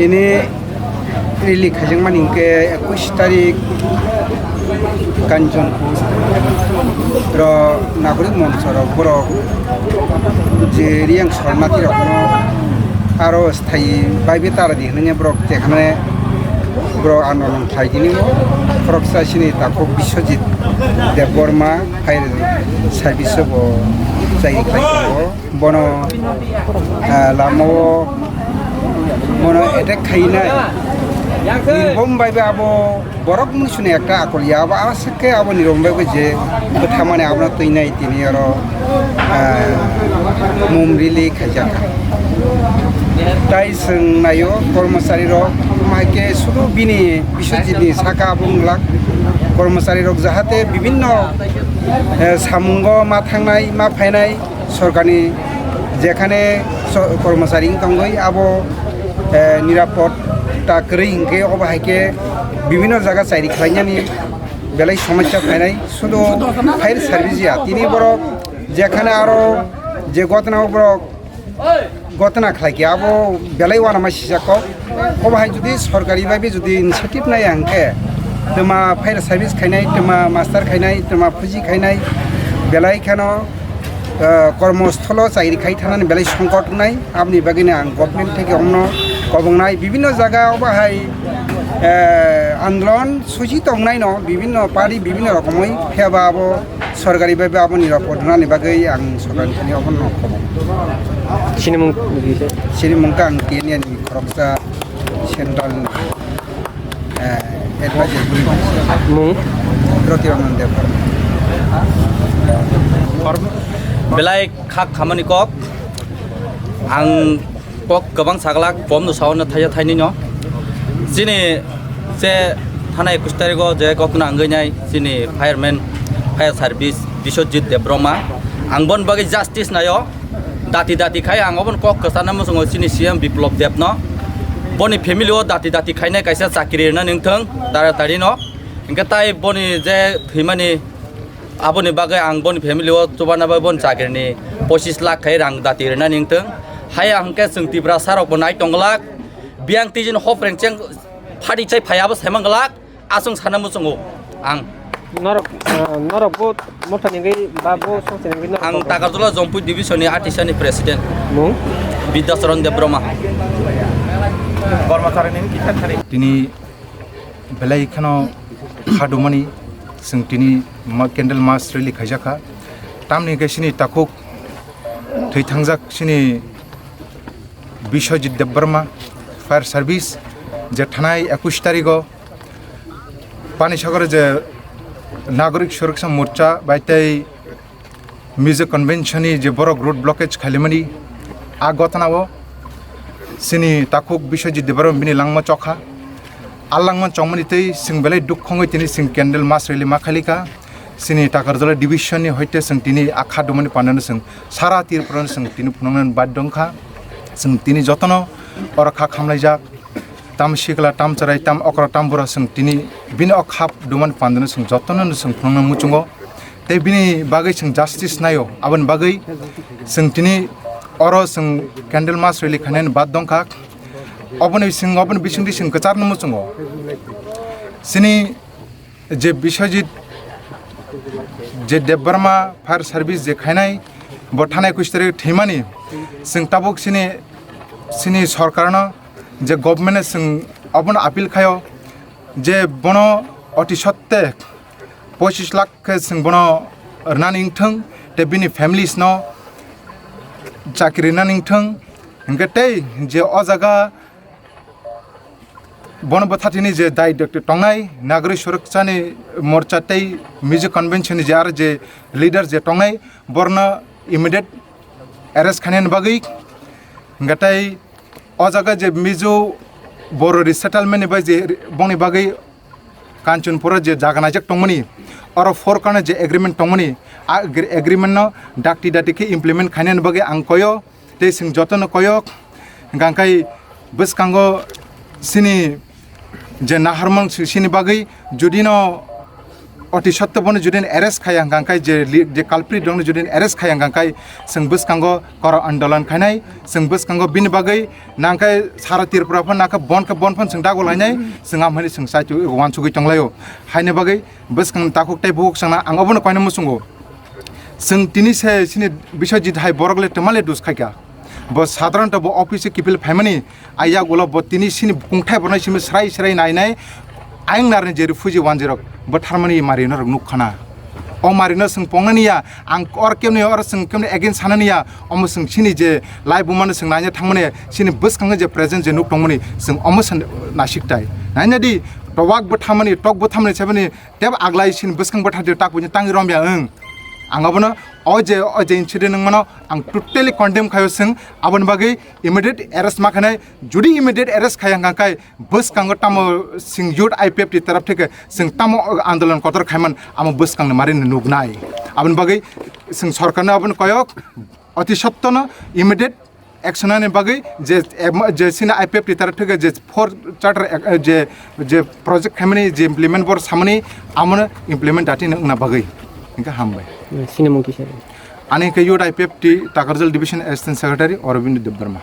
Ini rilik hajang maning ke 21 tarik Kanjong ro nagorik monsor borok je riang sormati rokno aro sthai baibe tara di hne borok tekhane borok anolong thaidini koroksa sini tako Biswajit Debborma fair service bo jai khaiko bono lamo mono attack khaina nirbom baibe abo borok musune ekta akol yaba asake abo nirbom baibe je thamane abna toinai tini aro mumrili khajaka tai sing nayo kormosari rok maike sudu bini Biswajit ni saka bunglak kormosari rok jahate bibinno samungo ma thangnai ma phainai sorkani jekhane kormosari tongoi abo নিরাপদ টাকরি ইনকে অবাহাইকে বিভিন্ন জায়গা চাইরি খাইনানি বেলাই সমস্যা ফাইনাই শুধু fire সার্ভিসিয়া তিনি বড় যেখানে আরো যে ঘটনা বড় ঘটনা খাইকে আবো বেলাই ওয়ানামা সিসাক অবাহাই যদি সরকারি ভাবে যদি ইনিশিয়েটিভ নাই আংকে তোমা ফায়ার সার্ভিস খাইনাই তোমা মাস্টার খাইনাই তোমা ফুজি খাইনাই বেলাই কেন কর্মস্থল চাইরি খাই থানানি বেলাই সংকট নাই আপনি বাগিনে আং গভর্নমেন্ট থেকে অন্য কবংনাই বিভিন্ন জায়গা বাহাই আন্দোলন সুচি তংনাই ন বিভিন্ন পার্টি বিভিন্ন রকমই ফেবা আবো সরকারি ভাবে আবো নিরাপদ নানি বাগৈ আং সরকারি খানি অবন খবং সিনিমুংকা আং টিএনএনি খরকসা সেন্ট্রাল এডভাইজার মুং প্রতিরমন দেবর belai khak khamani kok ang kok gabang saglak bom no sauna thaya thaini no jini je thanai 21 tariko je kok na angai nai jini fireman fire service Biswajit Debborma angbon bagi justice nayo dati khai ang obon kok kasana mo songo jini CM Biplop Deb no boni family o dati khai nai kaisa chakri na ningthang taratari no ingka tai boni je thimani aboni bagai ang boni family o tobana ba bon chakirni 25 lakh khai rang dati rena ningthang hai angke sungti bra sarok bonai tonglak biang tijin hop rengcheng phadi chai phayaba semanglak asung sanamu songo ang norok bo motani ngai ba bo songsen ngai ang Tagarjola Jompui division ni artisani president mung Bidyacharan Debborma কর্মচারী নিন কিখান Thani তিনি বেলাই খানো খাদুমানি जों दिनै candle मास rally खायजाखा तामनि गायसिनि Takuk थैथांजाक सिनि Biswajit Debborma fire service जे थानाय 21 तारिखो पानिसागर जे नागरिक सुरक्षा मोर्चा बायताय मिजो कन्वेन्शननि जे बरक रोड ब्लकेज खालिमानि आ घटनाओ सिनि ताकुक Biswajit Debborma बिनि लांमा चखा आलांगमन चंगमनि तै सिं बेलाय दुखंगै तिनि सिं केन्डेल मास रेलि माखालिका सिनि Tagarjola डिविजन नि हयते सिं तिनि आखा दुमनि पानानो सिं सारा तिरपुरन सिं तिनि फुनंगन बाददंखा सिं तिनि जतन अरखा खामलायजाक ताम सिगला ताम चराय ताम अकरा ताम बुरा सिं तिनि बिनि अखाप दुमन पान्दनो सिं जतन सिं फुनंगन मुचुंगो तै बिनि बागै सिं जस्टिस नायो आबन बागै सिं तिनि अरो सिं केन्डेल मास रेलि खानायन बाददंखा अबन बिसिंदि सिं कचारनो मुचुंगो सिनि जे Biswajit जे Debborma फायर सार्भिस जे खायनाय बथानाय कुस्टरि थैमानि सिं ताबुक सिनि सरकारनो जे गभर्नमेन्ट सिं अबन आपिल खायो जे बनो अति सत्ते 25 लाख सिं बनो रनानिंथों ते बिनि फैमिलीस नो चाकरि नानिंथों इंगतै जे अ जागा बन बथाथिनी जे दाय टंगाई नागरिक सुरक्षानि मोर्चा तै म्यूजिक कन्वेंशन जे आरो जे लीडर जे टंगाई बरना इमिडिएट अरेस्ट खाने बागै गताय अ जागा जे मिजो बर रिसेटलमेंट एबा जे बंनि बागै कांचनपुर जे जागानाजक टंगमनि और फोरकाने जे एग्रीमेंट टंगमनि आ एग्रीमेंट न डाक्टी डाटिके इम्प्लीमेंट खाने बागै आं कयो ते सिं जतन कयो गांखाय बसकांगो सिनी जे नाहारमन सिनी बागै जुदि न अति सत्तबन जुदि अरेस्ट खाया गांखाय जे काल्प्रिट दं जुदि अरेस्ट खाया गांखाय जों बसकांगो कर आंदोलन खायनाय जों बसकांगो बिनि बागै नांखाय सारा तिरपुराफोर नाखा बनफोन जों दागलायनाय जों आमहानि जों साइटु वानसुगै तंलायो हायने बागै बसकां ताकुकटाय बुक संना आं अबनो कायनो मुसुंगो जों तिनि से सिनि बिसजित हाय बरगले तमाले दुस खायका ब साधारणतः ब ऑफिस किपिल फैमानी आया गोला ब तिनि सिनि पुंथाय बरनाय सिम स्राय नायनाय आयं नारने जे रिफ्यूजी वानजिरक ब थारमानि मारिनो रक नुखाना अ मारिनो जों पंगनिया आं और केमने और जों केमने अगेन साननिया अम जों सिनि जे लाइव बुमानो जों नायनो थांमने सिनि बसखांगे जे प्रेजेंट जे नुक दंमनि जों अम नासिकताय नायनादि टवाक ब थामनि टक ब थामनि सेबनि तेब आगलाय सिनि बसखां बथादे टाकबनि तांगि रमया ओं आं अबनो अजे इन्सिडेंट नंगमनो आं टोटली कन्डेम खायो जों आबन बागै इमिडिएट अरेस्ट माखानाय जुदि इमिडिएट अरेस्ट खाया गांखाय बसकांगो तामो सिं युथ आईपीएफ ति तरफ থেকে जों तामो आंदोलन कतर खायमन आम बसकांनो मारिनो नुगनाय आबन बागै जों सरकारनो आबन कयो अति सत्तनो इमिडिएट एक्शननि बागै जे सिना आईपीएफ ति तरफ থেকে जे फोर चार्टर जे प्रोजेक्ट खायमनि जे इमप्लीमेंट बर सामनि आमनो इमप्लीमेंट दाटिनो ना बागै इनका हामबाय सिनेमंकी सर आने के youth IPFT Takarjala division assistant secretary Arvind Debbarma